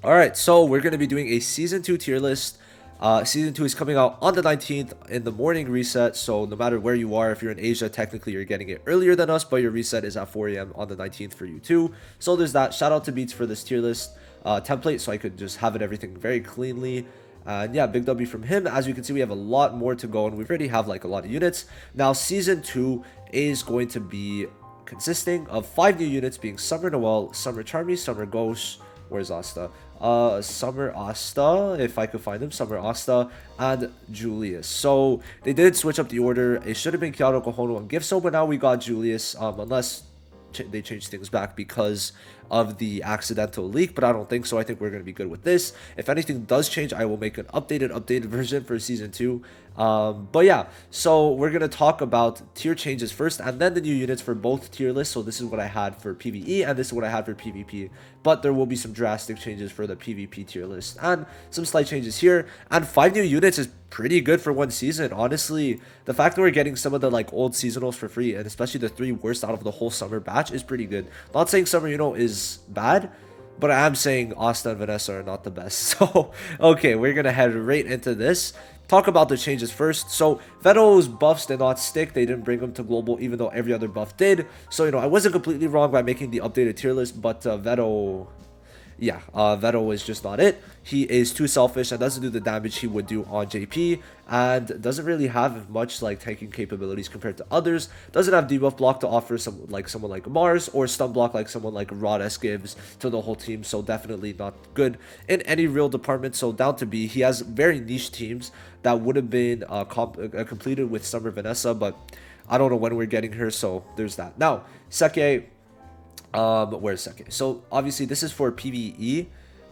Alright, so we're going to be doing a Season 2 tier list. Season 2 is coming out on the 19th in the morning reset, so no matter where you are, if you're in Asia, technically you're getting it earlier than us, but your reset is at 4 a.m. on the 19th for you too. So there's that. Shout out to Beats for this tier list template, so I could just have it everything very cleanly. And yeah, big W from him. As you can see, we have a lot more to go, and we already have like a lot of units. Now, Season 2 is going to be consisting of 5 new units, being Summer Noel, Summer Charmy, Summer Ghost, where's Asta? Summer Asta, if I could find him, Summer Asta, and Julius. So they did switch up the order. It should have been Kyoto, Kohono, and Gifso, but now we got Julius, unless they changed things back because of the accidental leak, but I don't think so. I think we're going to be good with this. If anything does change, I will make an updated version for Season 2. But yeah, so we're going to talk about tier changes first and then the new units for both tier lists. So this is what I had for PvE and this is what I had for PvP, but there will be some drastic changes for the PvP tier list and some slight changes here. And 5 new units is pretty good for one season. Honestly, the fact that we're getting some of the like old seasonals for free, and especially the 3 worst out of the whole summer batch, is pretty good. Not saying summer, is bad, but I am saying Asta and Vanessa are not the best. So okay, we're gonna head right into this. Talk about the changes first. So Veto's buffs did not stick. They didn't bring them to global, even though every other buff did. So I wasn't completely wrong by making the updated tier list, but Veto, yeah, Veto is just not it. He is too selfish and doesn't do the damage he would do on JP, and doesn't really have much like tanking capabilities compared to others. Doesn't have debuff block to offer someone like Mars, or stun block like someone like Rod S gives to the whole team. So definitely not good in any real department. So down to B. He has very niche teams that would have been completed with Summer Vanessa, but I don't know when we're getting her. So there's that. Now Seke. Where's Seke? So obviously this is for PvE.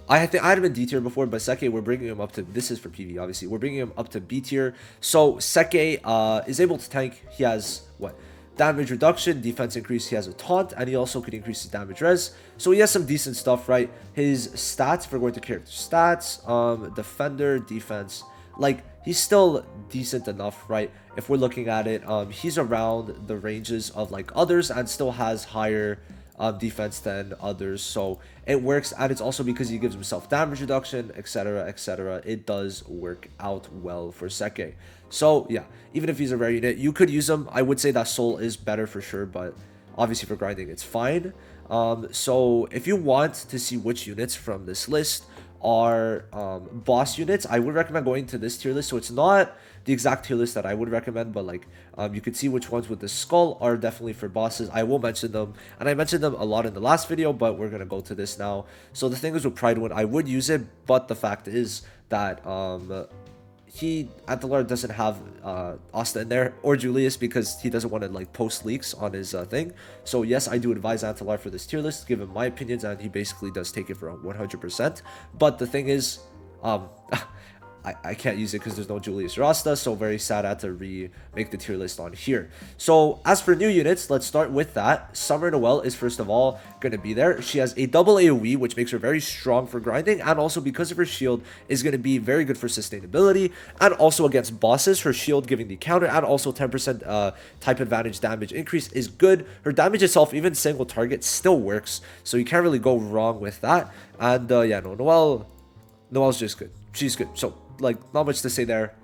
I think I had him in D tier before, but Seke, we're bringing him up to, this is for PvE, obviously. We're bringing him up to B tier. So Seke is able to tank. He has, what? Damage reduction, defense increase. He has a taunt, and he also could increase his damage res. So he has some decent stuff, right? His stats, if we're going to character stats, defender, defense, like, he's still decent enough, right? If we're looking at it, he's around the ranges of like others and still has higher defense than others, so it works. And it's also because he gives himself damage reduction, etc, etc. It does work out well for Seke. So yeah, even if he's a rare unit, you could use him. I would say that Soul is better for sure, but obviously for grinding it's fine. So if you want to see which units from this list are boss units, I would recommend going to this tier list. So it's not the exact tier list that I would recommend, but like you could see which ones with the skull are definitely for bosses. I will mention them, and I mentioned them a lot in the last video, but we're gonna go to this now. So the thing is with Pride One, I would use it, but the fact is that Antelar doesn't have Asta in there, or Julius, because he doesn't want to like post leaks on his thing. So yes, I do advise Antelar for this tier list, give him my opinions, and he basically does take it for 100%. But the thing is, I can't use it because there's no Julius Rasta, so very sad I had to remake the tier list on here. So as for new units, let's start with that. Summer Noel is first of all going to be there. She has a double AoE, which makes her very strong for grinding, and also because of her shield is going to be very good for sustainability, and also against bosses, her shield giving the counter and also 10% type advantage damage increase is good. Her damage itself, even single target, still works, so you can't really go wrong with that. And yeah, no, Noel's just good. She's good. So like, not much to say there.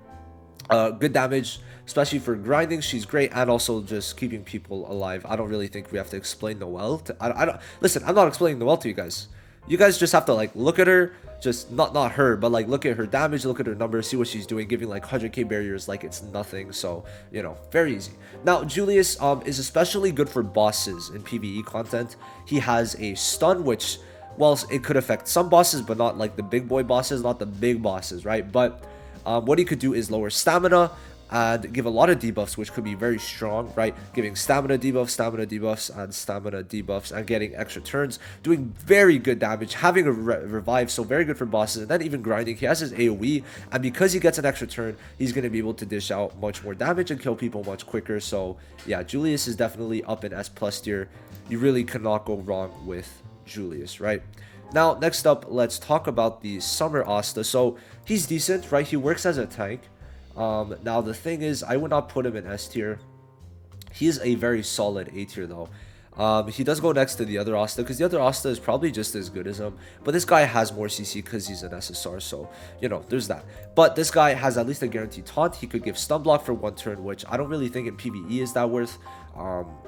Good damage, especially for grinding. She's great, and also just keeping people alive. I don't really think we have to explain Noelle to, I don't listen, I'm not explaining Noelle to you guys. You guys just have to like look at her, just not her, but like look at her damage, look at her numbers, see what she's doing, giving like 100k barriers like it's nothing. So very easy. Now Julius is especially good for bosses in PvE content. He has a stun, which, well, it could affect some bosses, but not like the big boy bosses, not the big bosses, right? But what he could do is lower stamina and give a lot of debuffs, which could be very strong, right? Giving stamina debuffs, and stamina debuffs, and getting extra turns, doing very good damage, having a revive, so very good for bosses. And then even grinding, he has his AoE, and because he gets an extra turn, he's going to be able to dish out much more damage and kill people much quicker. So yeah, Julius is definitely up in S+ tier. You really cannot go wrong with Julius, right? Now next up, let's talk about the Summer Asta. So he's decent, right? He works as a tank. Now the thing is, I would not put him in S tier. He is a very solid A tier though. He does go next to the other Asta because the other Asta is probably just as good as him, but this guy has more CC because he's an SSR, so you know there's that. But this guy has at least a guaranteed taunt. He could give stun block for 1 turn, which I don't really think in PvE is that worth,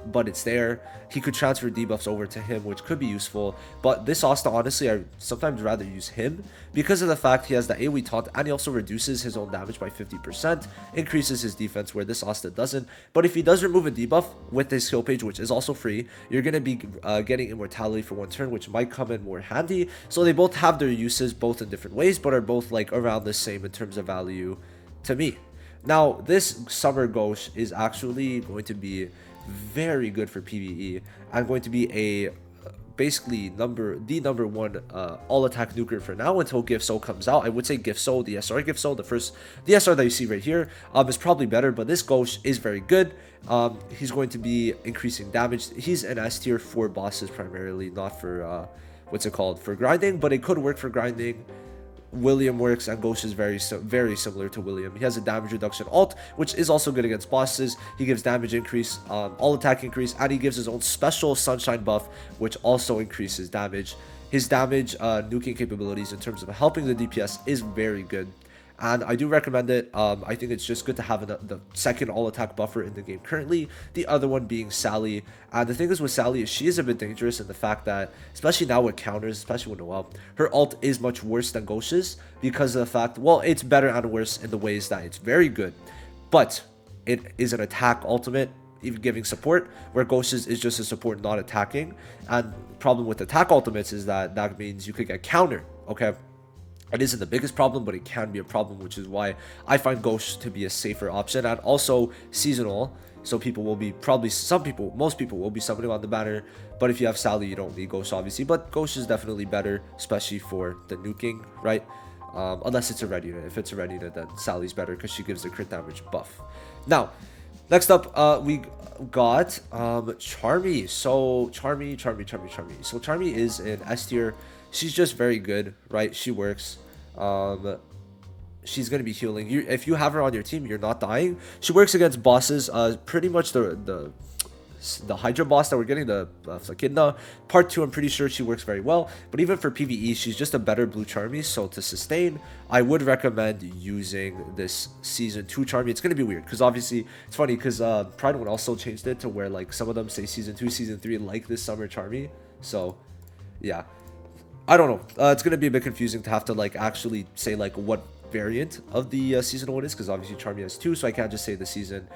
but it's there. He could transfer debuffs over to him, which could be useful, but this Asta, honestly, I sometimes rather use him because of the fact he has the AoE taunt, and he also reduces his own damage by 50%, increases his defense where this Asta doesn't. But if he does remove a debuff with his skill page, which is also free, you're going to be getting immortality for 1 turn, which might come in more handy. So they both have their uses, both in different ways, but are both like around the same in terms of value to me. Now, this Summer Ghost is actually going to be very good for PvE and going to be a basically the number one all attack nuker for now until Gift Soul comes out. I would say Gift Soul, the SR Gift Soul, the SR that you see right here is probably better, but this Ghost is very good. He's going to be increasing damage. He's an S tier for bosses primarily, not for what's it called, for grinding, but it could work for grinding. William works, and Ghost is very similar to William. He has a damage reduction alt, which is also good against bosses. He gives damage increase, all attack increase, and he gives his own special sunshine buff, which also increases damage. His damage nuking capabilities in terms of helping the DPS is very good, and I do recommend it. I think it's just good to have the second all attack buffer in the game currently, the other one being Sally. And the thing is with Sally is she is a bit dangerous in the fact that, especially now with counters, especially with Noelle, her ult is much worse than Ghost's because of the fact, well, it's better and worse in the ways that it's very good, but it is an attack ultimate, even giving support, where Ghost's is just a support, not attacking. And problem with attack ultimates is that means you could get countered, okay? It isn't the biggest problem, but it can be a problem, which is why I find Ghost to be a safer option, and also seasonal. So people will be most people will be summoning on the banner, but if you have Sally, you don't need Ghost, obviously. But Ghost is definitely better, especially for the nuking, right? Unless it's a red unit. If it's a red unit, then Sally's better because she gives the crit damage buff. Now, next up, we got Charmy. So Charmy. So Charmy is an S tier. She's just very good, right? She works. She's gonna be healing. If you have her on your team, you're not dying. She works against bosses. Pretty much the Hydra boss that we're getting, the Echidna part 2. I'm pretty sure she works very well. But even for PvE, she's just a better blue Charmy. So to sustain, I would recommend using this season 2 Charmy. It's gonna be weird because obviously it's funny because Pride 1 also changed it to where like some of them say season 2, season 3 like this summer Charmy. So yeah, I don't know. It's gonna be a bit confusing to have to like actually say like what variant of the seasonal one is, because obviously Charmy has 2, so I can't just say the season.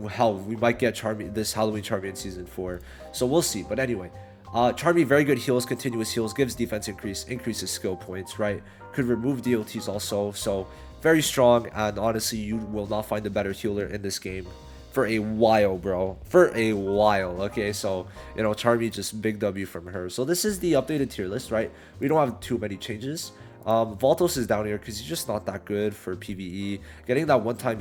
Hell, we might get this Halloween Charmy in season 4, so we'll see. But anyway, Charmy, very good heals, continuous heals, gives defense increases skill points, right? Could remove DLTs also, so very strong. And honestly, you will not find a better healer in this game for a while, bro. For a while. Okay, so you know, Charmy, just big W from her. So this is the updated tier list, right? We don't have too many changes. Voltos is down here because he's just not that good for PvE. Getting that one-time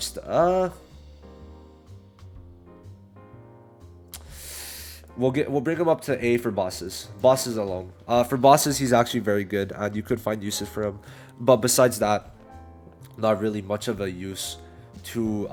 we'll bring him up to A for bosses alone. For bosses, he's actually very good, and you could find uses for him, but besides that, not really much of a use to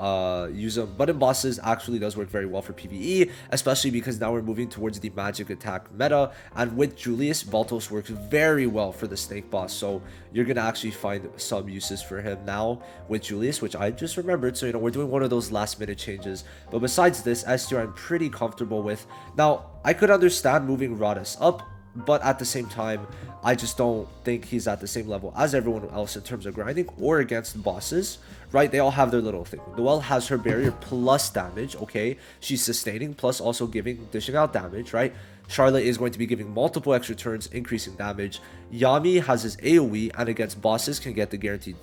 use them. But in bosses, actually does work very well for PvE, especially because now we're moving towards the magic attack meta, and with Julius, Voltos works very well for the snake boss. So you're gonna actually find some uses for him now with Julius, which I just remembered. So you know, we're doing one of those last minute changes. But besides this, S tier I'm pretty comfortable with. Now I could understand moving Rodus up, but at the same time, I just don't think he's at the same level as everyone else in terms of grinding or against bosses, right? They all have their little thing. Noelle has her barrier plus damage, okay? She's sustaining plus also dishing out damage, right? Charlotte is going to be giving multiple extra turns, increasing damage. Yami has his AoE, and against bosses can get the guaranteed,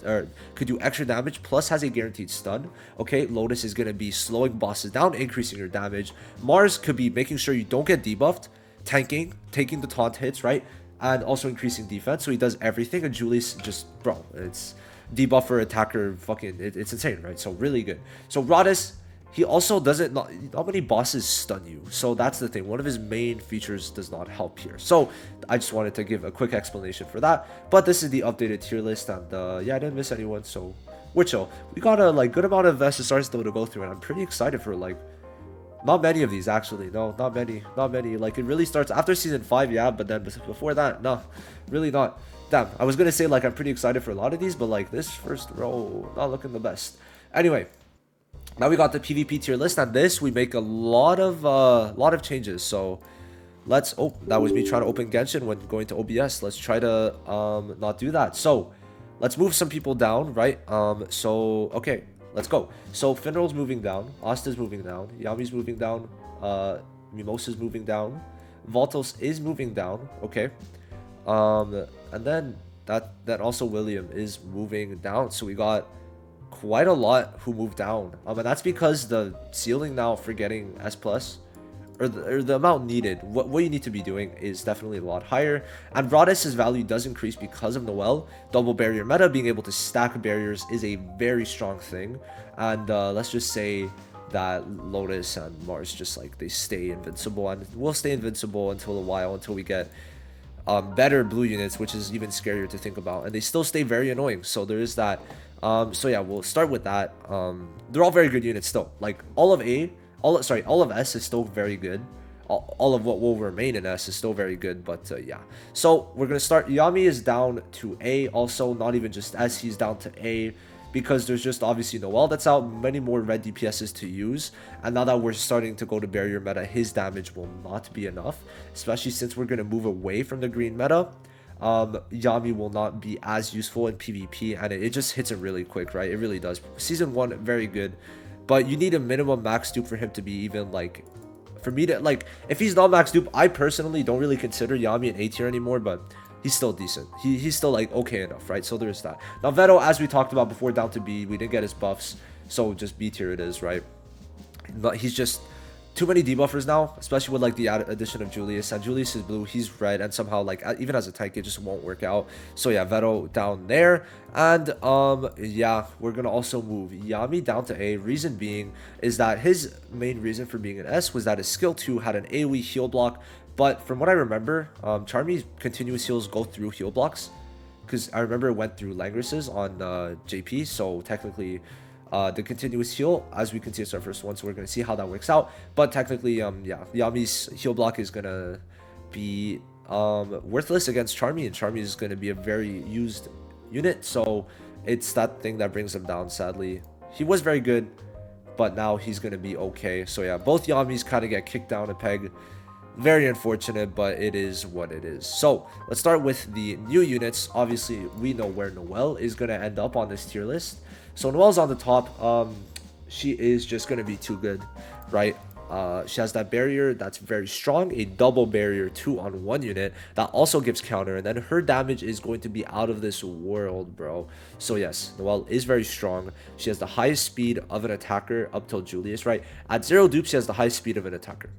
could do extra damage, plus has a guaranteed stun, okay? Lotus is going to be slowing bosses down, increasing your damage. Mars could be making sure you don't get debuffed, tanking, taking the taunt hits, right? And also increasing defense. So he does everything. And Julius just, bro, it's debuffer, attacker, fucking, it's insane, right? So really good. So Rodus, he also doesn't, not many bosses stun you. So that's the thing. One of his main features does not help here. So I just wanted to give a quick explanation for that. But this is the updated tier list. And yeah, I didn't miss anyone. So we're chill. We got a like good amount of SSRs still to go through. And I'm pretty excited for like, Not many of these, actually. No, not many. Not many. Like, it really starts after season 5, yeah, but then before that, no. Really not. Damn, I was gonna say, like, I'm pretty excited for a lot of these, but, like, this first row, not looking the best. Anyway, now we got the PvP tier list, and this, we make a lot of changes, so... Let's, oh, that was me trying to open Genshin when going to OBS. Let's try to, not do that. So, let's move some people down, right? So, okay, let's go. So, Finral's moving down. Asta's moving down. Yami's moving down. Mimosa's moving down. Voltos is moving down, okay. And then, that also William is moving down. So, we got quite a lot who moved down. And that's because the ceiling now for getting S+, or the amount needed, what you need to be doing is definitely a lot higher. And Radis' value does increase because of Noelle. Double barrier meta, being able to stack barriers is a very strong thing. And let's just say that Lotus and Mars just like they stay invincible, and we'll stay invincible until a while, until we get better blue units, which is even scarier to think about. And they still stay very annoying, so there is that. So yeah, we'll start with that. They're all very good units still. Like all of S is still very good. All of what will remain in S is still very good, but yeah. So we're gonna start. Yami is down to A, also not even just S, he's down to A, because there's just obviously Noelle that's out, many more red DPSs to use, and now that we're starting to go to barrier meta, his damage will not be enough, especially since we're gonna move away from the green meta. Yami will not be as useful in PvP, and it just hits it really quick, right? It really does. Season 1, very good. But you need a minimum max dupe for him to be even, like, for me to, like, if he's not max dupe, I personally don't really consider Yami an A tier anymore, but he's still decent. He's still, like, okay enough, right? So there's that. Now, Veto, as we talked about before, down to B. We didn't get his buffs, so just B tier it is, right? But he's just too many debuffers now, especially with like the addition of Julius, and Julius is blue, he's red, and somehow like even as a tank it just won't work out. So yeah, Veto down there, and yeah, we're gonna also move Yami down to A. Reason being is that his main reason for being an S was that his skill 2 had an AoE heal block, but from what I remember, Charmy's continuous heals go through heal blocks, because I remember it went through Langris's on JP, so technically the continuous heal, as we can see, it's our first one, so we're going to see how that works out. But technically, yeah, Yami's heal block is going to be worthless against Charmy, and Charmy is going to be a very used unit, so it's that thing that brings him down, sadly. He was very good, but now he's going to be okay. So yeah, both Yamis kind of get kicked down a peg. Very unfortunate, but it is what it is. So let's start with the new units. Obviously, we know where Noelle is going to end up on this tier list. So Noelle's on the top. She is just going to be too good, right? She has that barrier that's very strong, a double barrier 2 on 1 unit that also gives counter, and then her damage is going to be out of this world, bro. So yes, Noelle is very strong. She has the highest speed of an attacker up till Julius, right? At 0 dupe, she has the highest speed of an attacker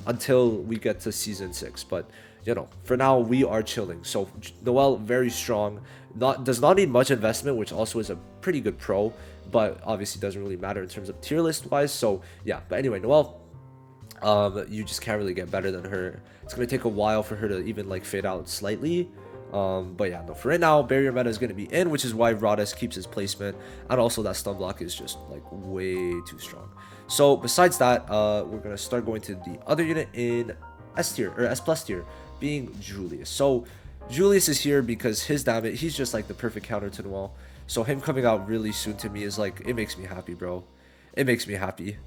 until we get to season 6, but you know, for now we are chilling. So Noelle, very strong, does not need much investment, which also is a pretty good pro, but obviously doesn't really matter in terms of tier list wise. So yeah, but anyway, Noelle, you just can't really get better than her. It's gonna take a while for her to even like fade out slightly, but yeah, no, for right now barrier meta is going to be in, which is why Radis keeps his placement, and also that stun block is just like way too strong. So besides that, we're going to start going to the other unit in S tier, or S plus tier, being Julius. So Julius is here because his damage, he's just like the perfect counter to Noelle. So him coming out really soon to me is like, it makes me happy, bro. It makes me happy.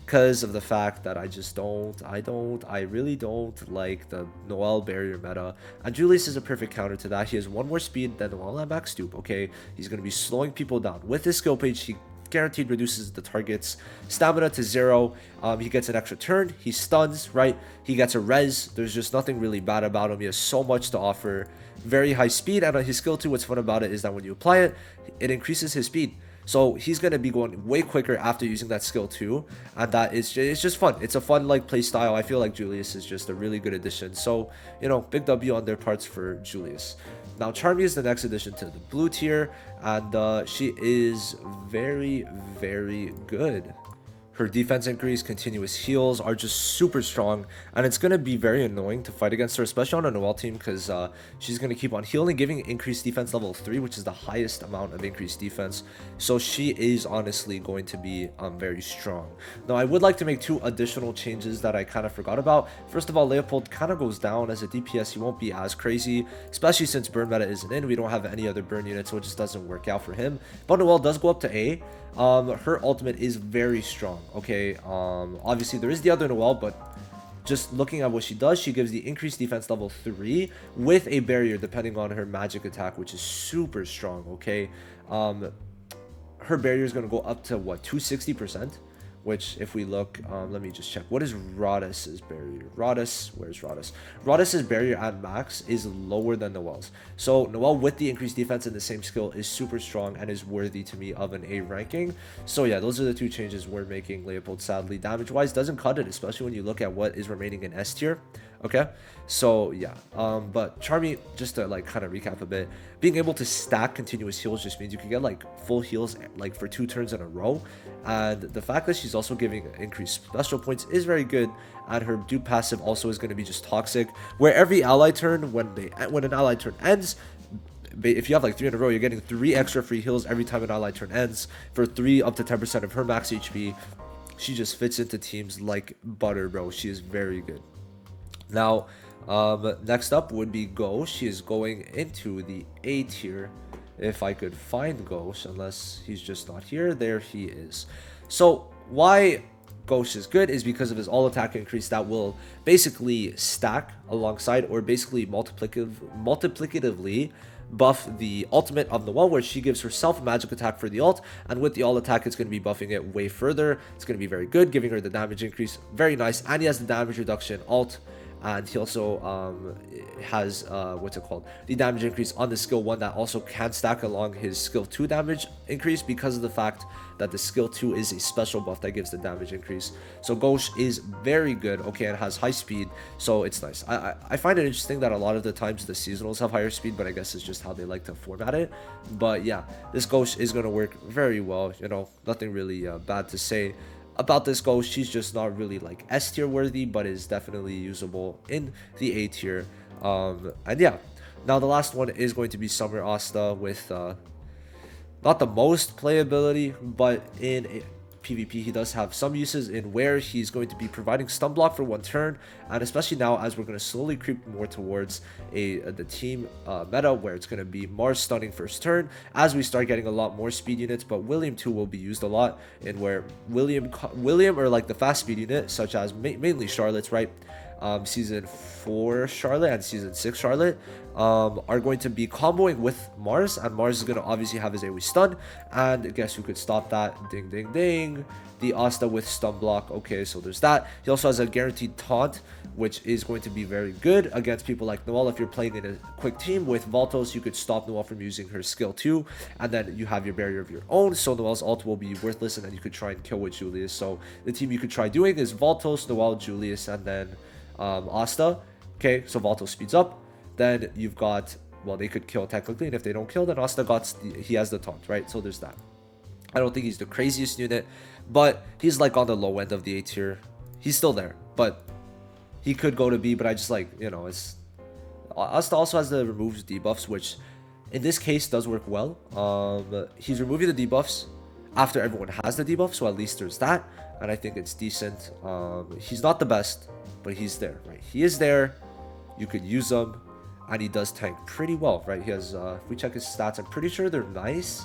Because of the fact that I really don't like the Noelle barrier meta. And Julius is a perfect counter to that. He has 1 more speed than Noelle at max dupe, okay? He's going to be slowing people down. With his skill page, he guaranteed reduces the target's stamina to 0. He gets an extra turn. He stuns, right? He gets a res. There's just nothing really bad about him. He has so much to offer. Very high speed. And on his skill 2, what's fun about it is that when you apply it, it increases his speed. So he's going to be going way quicker after using that skill too, and that is it's just fun. It's a fun like play style. I feel like Julius is just a really good addition. So, you know, big W on their parts for Julius. Now Charmy is the next addition to the blue tier, and she is very, very good. Her defense increase, continuous heals are just super strong, and it's going to be very annoying to fight against her, especially on a Noelle team, because she's going to keep on healing, giving increased defense level 3, which is the highest amount of increased defense. So she is honestly going to be very strong. Now, I would like to make 2 additional changes that I kind of forgot about. First of all, Leopold kind of goes down as a DPS. He won't be as crazy, especially since burn meta isn't in. We don't have any other burn units, so it just doesn't work out for him. But Noelle does go up to A. Her ultimate is very strong. Okay, obviously there is the other Noelle, but just looking at what she does, she gives the increased defense level 3 with a barrier depending on her magic attack, which is super strong. Okay, her barrier is going to go up to what, 260%, which if we look, let me just check. What is Rodas's barrier? Where's Rodas? Rodas's barrier at max is lower than Noelle's. So Noelle with the increased defense and the same skill is super strong and is worthy to me of an A ranking. So yeah, those are the 2 changes we're making. Leopold, sadly, damage wise doesn't cut it, especially when you look at what is remaining in S tier. Okay, so yeah, but Charmy, just to like kind of recap a bit, being able to stack continuous heals just means you can get like full heals like for 2 turns in a row, and the fact that she's also giving increased special points is very good, and her dupe passive also is going to be just toxic, where every ally turn, when an ally turn ends, if you have like 3 in a row, you're getting 3 extra free heals every time an ally turn ends for 3 up to 10% of her max HP. She just fits into teams like butter, bro. She is very good. Now, next up would be Ghost. She is going into the A tier. If I could find Ghost, unless he's just not here. There he is. So why Ghost is good is because of his all attack increase that will basically stack alongside, or basically multiplicatively buff the ultimate of Noelle, where she gives herself a magic attack for the ult, and with the all attack it's going to be buffing it way further. It's going to be very good, giving her the damage increase, very nice, and he has the damage reduction alt, and he also has what's it called, the damage increase on the skill 1 that also can stack along his skill 2 damage increase, because of the fact that the skill 2 is a special buff that gives the damage increase. So Ghost is very good, okay, and has high speed, so it's nice. I find it interesting that a lot of the times the seasonals have higher speed, but I guess it's just how they like to format it. But yeah, this Ghost is going to work very well, you know, nothing really bad to say about this Ghost. She's just not really like S tier worthy, but is definitely usable in the A tier. And yeah, now the last one is going to be Summer Asta, with not the most playability, but in PvP he does have some uses, in where he's going to be providing stun block for 1 turn, and especially now as we're going to slowly creep more towards the team meta, where it's going to be Mars stunning first turn as we start getting a lot more speed units. But William too will be used a lot, in where William or like the fast speed unit, such as mainly Charlotte's, right? Season 4 Charlotte and season 6 Charlotte are going to be comboing with Mars, and Mars is going to obviously have his AoE stun, and guess who could stop that? Ding ding ding, the Asta with stun block. Okay, so there's that. He also has a guaranteed taunt, which is going to be very good against people like Noelle. If you're playing in a quick team with Valtos, you could stop Noelle from using her skill 2, and then you have your barrier of your own, so Noelle's ult will be worthless, and then you could try and kill with Julius. So the team you could try doing is Valtos, Noelle, Julius, and then Asta. Okay, so Valtos speeds up, then you've got, well, they could kill technically, and if they don't kill, then Asta he has the taunt, right? So there's that. I don't think he's the craziest unit, but he's like on the low end of the A tier. He's still there, but he could go to B, but I just like, you know, it's Asta also has the removes debuffs, which in this case does work well. He's removing the debuffs after everyone has the debuff, so at least there's that, and I think it's decent. He's not the best, but he's there, right? He is there. You could use him, and he does tank pretty well, right? He has, if we check his stats, I'm pretty sure they're nice,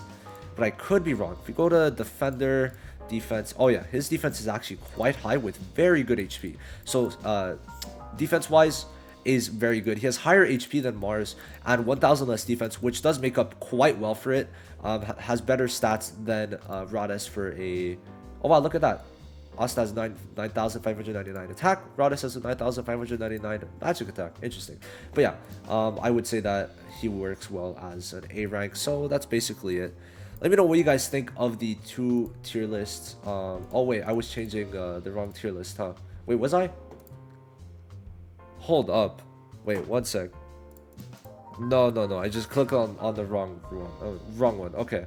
but I could be wrong. If we go to defender, defense, oh yeah, his defense is actually quite high with very good HP. So defense wise is very good. He has higher HP than Mars and 1000 less defense, which does make up quite well for it. Has better stats than Rodas for a, oh wow, look at that. Asta has 9,599 attack. Rodas has a 9,599 magic attack. Interesting. But yeah, I would say that he works well as an A rank. So that's basically it. Let me know what you guys think of the 2 tier lists. Oh wait, I was changing the wrong tier list, huh? Wait, was I? Hold up. Wait, one sec. No. I just clicked on the wrong one. Okay.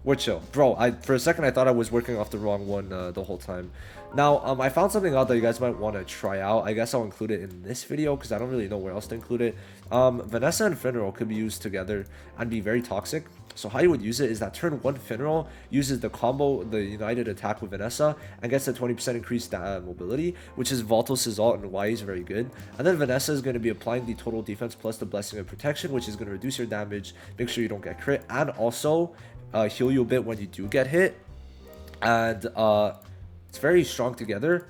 We're chill. Bro, for a second I thought I was working off the wrong one the whole time. Now, I found something out that you guys might want to try out. I guess I'll include it in this video because I don't really know where else to include it. Vanessa and Finral could be used together and be very toxic. So how you would use it is that turn 1 Finral uses the combo, the united attack with Vanessa, and gets a 20% increased mobility, which is Voltos' ult and why he's very good. And then Vanessa is going to be applying the total defense plus the blessing of protection, which is going to reduce your damage, make sure you don't get crit, and also heal you a bit when you do get hit. And it's very strong together,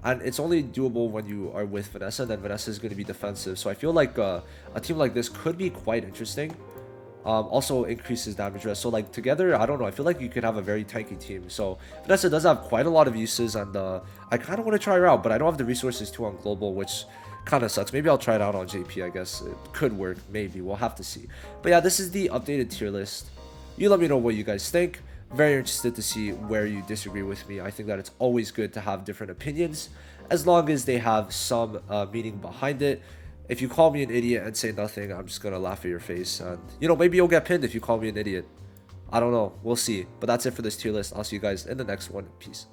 and it's only doable when you are with Vanessa. Then Vanessa is going to be defensive, so I feel like a team like this could be quite interesting. Also increases damage rest, so like together, I don't know, I feel like you could have a very tanky team. So Vanessa does have quite a lot of uses, and I kind of want to try her out, but I don't have the resources to on global, which kind of sucks. Maybe I'll try it out on JP. I guess it could work, maybe, we'll have to see. But yeah, this is the updated tier list. You let me know what you guys think. Very interested to see where you disagree with me. I think that it's always good to have different opinions, as long as they have some meaning behind it. If you call me an idiot and say nothing, I'm just gonna laugh at your face, and you know, maybe you'll get pinned if you call me an idiot. I don't know, we'll see. But that's it for this tier list. I'll see you guys in the next one. Peace.